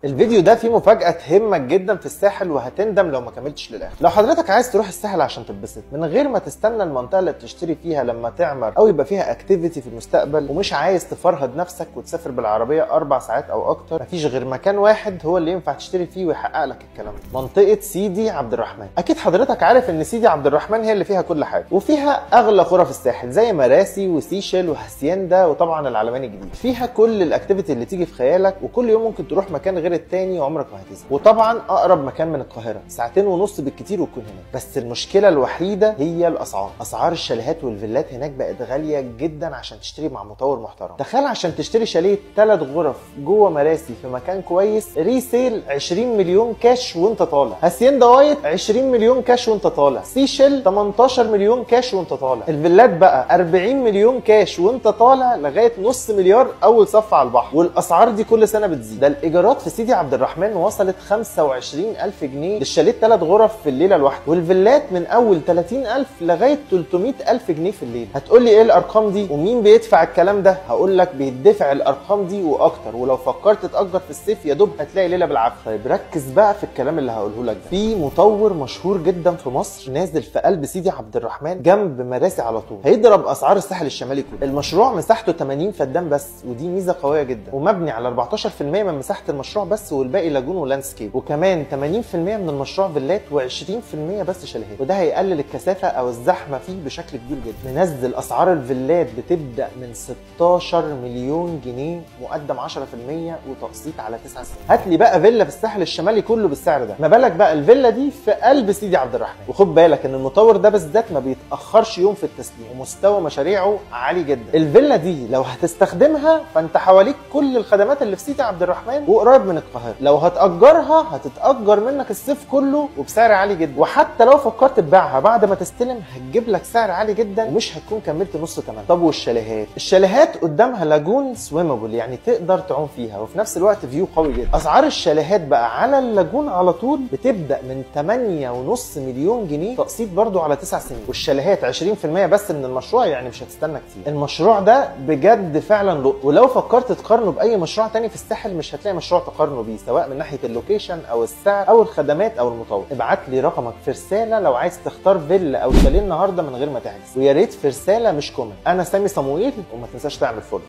الفيديو ده فيه مفاجأة تهمك جدا في الساحل وهتندم لو ما كملتش للآخر. لو حضرتك عايز تروح الساحل عشان تتبسط من غير ما تستنى المنطقة اللي بتشتري فيها لما تعمر أو يبقى فيها اكتيفيتي في المستقبل، ومش عايز تفرهد نفسك وتسافر بالعربية 4 ساعات أو أكتر، مفيش غير مكان واحد هو اللي ينفع تشتري فيه ويحقق لك الكلام ده، منطقة سيدي عبد الرحمن. أكيد حضرتك عارف إن سيدي عبد الرحمن هي اللي فيها كل حاجة، وفيها أغلى قرى في الساحل زي مراسي وسيشل وهاسيندا وطبعا العلمين الجديد. فيها كل الاكتيفيتي اللي تيجي في خيالك، وكل يوم ممكن تروح مكان غير التاني وعمرك وهتزهق. وطبعا اقرب مكان من القاهره 2.5 ساعات بالكتير وتكون هناك. بس المشكله الوحيده هي الاسعار. اسعار الشاليهات والفيلات هناك بقت غاليه جدا عشان تشتري مع مطور محترم. تخيل عشان تشتري شاليه 3 غرف جوه مراسي في مكان كويس، ريسيل 20 مليون كاش وانت طالع. هاسيندا وايت 20 مليون كاش وانت طالع. سيشل 18 مليون كاش وانت طالع. الفيلات بقى 40 مليون كاش وانت طالع لغايه نص مليار اول صف على البحر. والاسعار دي كل سنه بتزيد. ده الايجارات في سيدي عبد الرحمن وصلت 25,000 جنيه للشاليه 3 غرف في الليله الواحده، والفيلات من اول 30,000 لغايه 300,000 جنيه في الليله. هتقول لي ايه الارقام دي ومين بيدفع الكلام ده؟ هقول لك بيدفع الارقام دي واكتر، ولو فكرت تاجر في الصيف يا دوب هتلاقي ليله بالعافيه. طيب ركز بقى في الكلام اللي هقوله لك ده. في مطور مشهور جدا في مصر نازل في قلب سيدي عبد الرحمن جنب مراسي على طول، هيضرب اسعار الساحل الشمالي كله. المشروع مساحته 80 فدان بس، ودي ميزه قويه جدا، ومبني على 14% من مساحه المشروع بس، والباقي لاجون ولاندسكيب، وكمان 80% من المشروع فيلات و20% بس شاليهات، وده هيقلل الكثافه او الزحمه فيه بشكل كبير جدا. منزل اسعار الفيلات بتبدا من 16 مليون جنيه مقدم 10% وتقسيط على 9 سنين. هات لي بقى فيلا في الساحل الشمالي كله بالسعر ده، ما بالك بقى الفيلا دي في قلب سيدي عبد الرحمن. وخد بالك ان المطور ده بالذات ما بيتاخرش يوم في التسليم، ومستوى مشاريعه عالي جدا. الفيلا دي لو هتستخدمها فانت حواليك كل الخدمات اللي في سيدي عبد الرحمن وقريب من القاهره. لو هتأجرها هتتأجر منك الصيف كله وبسعر عالي جدا، وحتى لو فكرت تبيعها بعد ما تستلم هتجيب لك سعر عالي جدا ومش هتكون كملت نص ثمنها. طب والشاليهات؟ الشاليهات قدامها لاجون سويمبل، يعني تقدر تعوم فيها وفي نفس الوقت فيو قوي جدا. اسعار الشاليهات بقى على اللاجون على طول بتبدا من 8.5 مليون جنيه تقسيط برضو على 9 سنين، والشاليهات 20% بس من المشروع، يعني مش هتستنى كتير. المشروع ده بجد فعلا لقطة، ولو فكرت تقارنه باي مشروع تاني في الساحل مش هتلاقي مشروع تقارنه بيه، سواء من ناحيه اللوكيشن او السعر او الخدمات او المطور. ابعت لي رقمك في رساله لو عايز تختار فيلا او شاليه النهارده من غير ما تحجز، ويا ريت في رساله مش كومنت. انا سامي صموئيل، وما تنساش تعمل فولو.